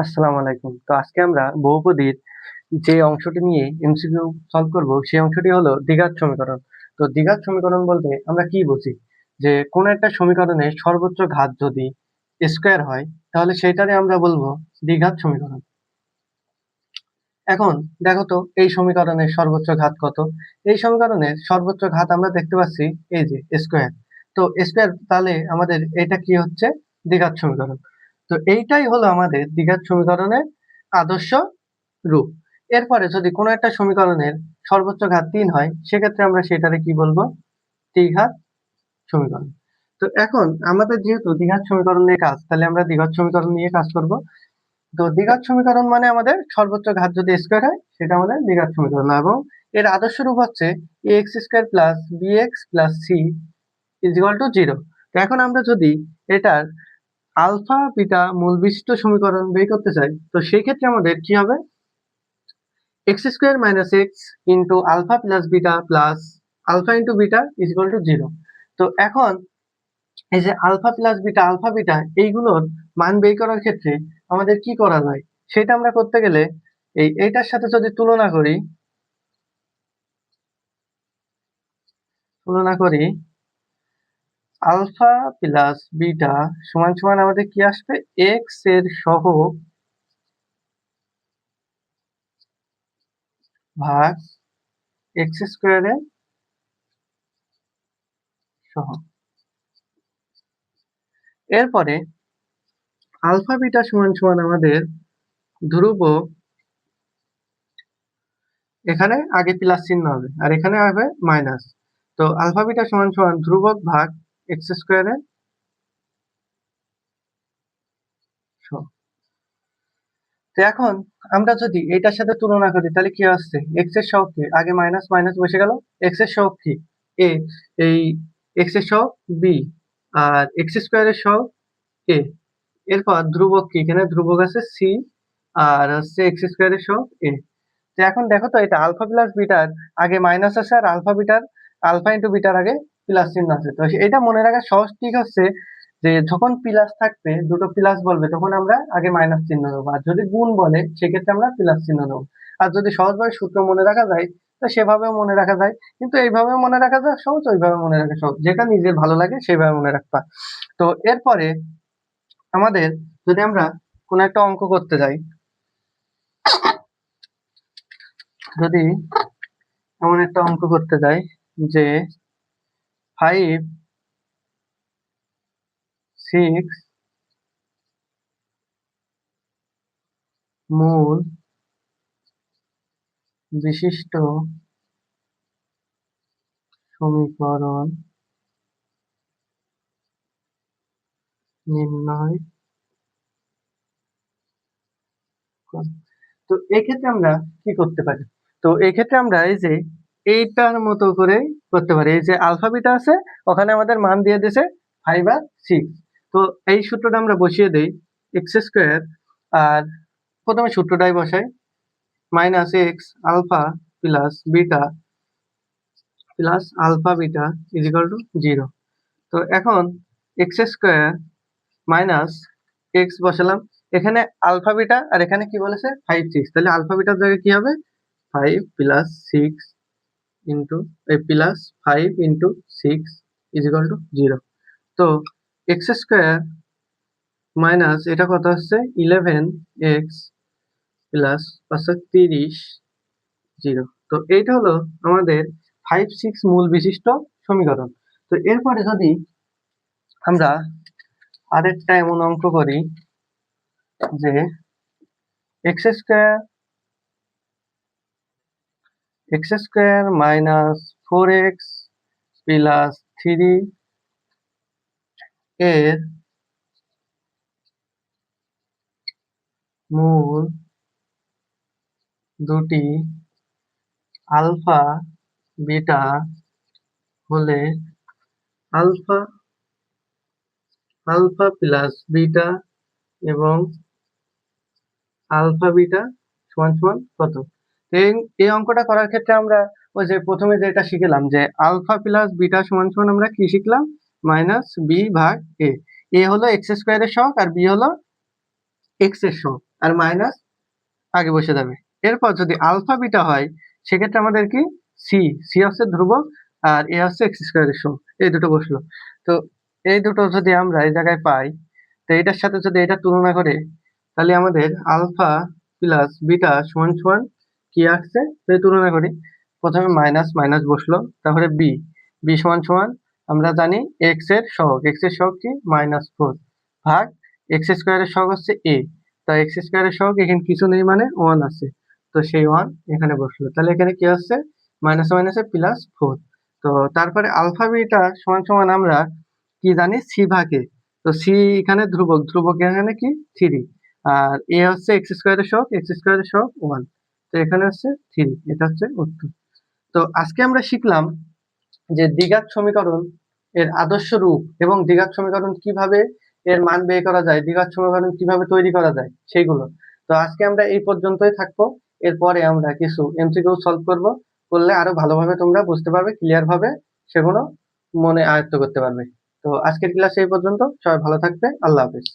আসসালামু আলাইকুম। তো আজকে আমরা বহুপদীর যে অংশটি নিয়ে এমসিকিউ সলভ করব সেই অংশটি হলো দ্বিঘাত সমীকরণ। তো দ্বিঘাত সমীকরণ বলতে আমরা কি বুঝি? যে কোন একটা সমীকরণের সর্বোচ্চ ঘাত যদি স্কয়ার হয় তাহলে সেটারে আমরা বলবো দ্বিঘাত সমীকরণ। এখন দেখো তো এই সমীকরণের সর্বোচ্চ ঘাত কত? এই সমীকরণের সর্বোচ্চ ঘাত আমরা দেখতে পাচ্ছি এই যে স্কয়ার। তো স্কয়ার তাহলে আমাদের এটা কি হচ্ছে? দ্বিঘাত সমীকরণ। তো এইটাই হলো আমাদের দ্বিঘাত সমীকরণের আদর্শ রূপ। এরপরে যদি কোনো একটা সমীকরণের সর্বোচ্চ ঘাত ৩ হয় সেক্ষেত্রে আমরা সেটারে কি বলবো? দ্বিঘাত সমীকরণ। তো এখন আমাদের যেহেতু দ্বিঘাত সমীকরণ নিয়ে কাজ, তাহলে আমরা দ্বিঘাত সমীকরণ নিয়ে কাজ করব। তো দ্বিঘাত সমীকরণ মানে আমাদের সর্বোচ্চ ঘাত যদি স্কয়ার হয় সেটা আমাদের দ্বিঘাত সমীকরণ, এবং এর আদর্শ রূপ হচ্ছে ax square plus bx plus c is equal to 0। তো এখন আমরা যদি এটার আলফা বিটা মূল বিশিষ্ট সমীকরণ বের করতে চাই তো সেই ক্ষেত্রে আমাদের কি হবে? x square minus X into alpha plus beta plus alpha into beta is equal to 0। তো এখন এই যে আলফা বিটা এইগুলোর মান বের করার ক্ষেত্রে আমাদের কি করা যায় সেটা আমরা করতে গেলে এইটার সাথে যদি তুলনা করি আলফা প্লাস বিটা সমান সমান আমাদের কি আসবে? এক্স এর সহগ ভাগ এক্স স্কয়ারের সহগ। এরপরে আলফা বিটা সমান সমান আমাদের ধ্রুবক, এখানে আগে প্লাস চিহ্ন হবে আর এখানে হবে মাইনাস। তো আলফা বিটা সমান সমান ধ্রুবক ভাগ এক্স স্কয়ারের সহগ। তো এখন আমরা যদি এটার সাথে তুলনা করি তাহলে কি আসছে? এক্স এর সহগ কি? আগে মাইনাস মাইনাস বসে গেল। এক্স এর সহগ কি? এ। এই এক্স এর সহগ বি, আর এক্স স্কয়ারের সহগ এ। এরপর ধ্রুবক কি? এখানে ধ্রুবক আছে সি, আর হচ্ছে এক্স স্কয়ারের সহগ এ। তো এখন দেখো তো এটা আলফা প্লাস বিটার আগে মাইনাস আছে, আর আলফা ইন্টু বিটার আগে প্লাস চিহ্ন আছে। তো এটা মনে রাখার সহজ ট্রিক হচ্ছে যে যখন প্লাস থাকবে, দুটো প্লাস বলবে, তখন আমরা আগে মাইনাস চিহ্ন নেবো, আর যদি গুণ বলে সেক্ষেত্রে আমরা প্লাস চিহ্ন নেবো। আর যদি সহজভাবে সূত্র মনে রাখা যায় তো সেভাবেও মনে রাখা যায়, কিন্তু এইভাবেও মনে রাখা যায় সহজ, ওইভাবে মনে রাখা সহজ, যেটা নিজের ভালো লাগে সেভাবে মনে রাখবা। তো এরপরে আমাদের যদি আমরা কোনো একটা অঙ্ক করতে যাই, যদি এমন একটা অঙ্ক করতে যাই যে 5, 6 মূল বিশিষ্ট সমীকরণ নির্ণয় করো। তো এক্ষেত্রে আমরা কি করতে পারি? তো এক্ষেত্রে আমরা এই যে এইটার মতো করে করতে পারি। এই যে আলফা বিটা আছে, ওখানে আমাদের মান দিয়ে দিয়েছে 5 আর 6। তো এই সূত্রটা আমরা বসিয়ে দেই, এক্স স্কয়ার, আর প্রথমে সূত্রটাই বসাই, minus X alpha plus beta plus alpha beta is equal to 0। তো এখন এক্স স্কয়ার মাইনাস এক্স বসালাম, এখানে আলফা বিটা আর এখানে কি বলেছে 5, 6, তাহলে আলফা বিটার জায়গায় কি হবে? 5 + 6 ইন্টু +5 × 6 ইজ ইকুয়াল টু 0। তো এক্স স্কয়ার মাইনাস এটা কত হচ্ছে 11x প্লাস 530 0। তো এইটা হলো আমাদের 5, 6 মূল বিশিষ্ট সমীকরণ। তো এরপরে যদি আমরা আরেকটা এমন অঙ্ক করি যে x square minus 4x plus 3 এর মূল দুটি আলফা বিটা হলে আলফা প্লাস বিটা এবং আলফা বিটা সমান সমান কত? এই অঙ্কটা করার ক্ষেত্রে আমরা ওই যে প্রথমে যেটা শিখলাম যে আলফা প্লাস বিটা সমান সমান আমরা কি শিখলাম? মাইনাস বি ভাগ এ। এ হলো এক্স স্কয়ারের সহগ আর বি হলো এক্স এর সহগ। আর মাইনাস আগে বসে যাবে। এরপর যদি আলফা বিটা হয় সেক্ষেত্রে আমাদের কি সি হচ্ছে ধ্রুবক আর এ হচ্ছে এক্স স্কোয়ারের সম, এই দুটো বসলো। তো এই দুটো যদি আমরা এই জায়গায় পাই, তো এটার সাথে যদি এটা তুলনা করে তাহলে আমাদের আলফা প্লাস বিটা সমান সমান কি আসছে যদি তুলনা করি, প্রথমে মাইনাস মাইনাস বসলো, তারপরে বি সমান সমান আমরা জানি এক্স এর সহগ কি -4 ভাগ এক্স স্কোয়ারের সহগ হচ্ছে এ, তাই এক্স স্কোয়ারের সহগ এখানে কিছু নেই মানে 1 আছে, তো সেই 1 এখানে বসলো। তাহলে এখানে কি হচ্ছে মাইনাস মাইনাসে +4। তো তারপরে আলফা বিটা সমান সমান আমরা কি জানি সি ভাগে, তো সি এখানে ধ্রুবক এখানে কি 3, আর এ হচ্ছে এক্স স্কোয়ারের সহগ 1, তো এখানে হচ্ছে 3, এটা হচ্ছে উত্তর। তো আজকে আমরা শিখলাম যে দ্বিঘাত সমীকরণ এর আদর্শ রূপ এবং দ্বিঘাত সমীকরণ কিভাবে এর মান বের করা যায়, দ্বিঘাত সমীকরণ কিভাবে তৈরি করা যায় সেইগুলো। তো আজকে আমরা এই পর্যন্তই থাকবো, এরপরে আমরা কিছু এমসিকিউ সলভ করলে আরো ভালোভাবে তোমরা বুঝতে পারবে, ক্লিয়ার ভাবে সেগুলো মনে আয়ত্ত করতে পারবে। তো আজকের ক্লাস এই পর্যন্ত, সবাই ভালো থাকবে, আল্লাহ হাফেজ।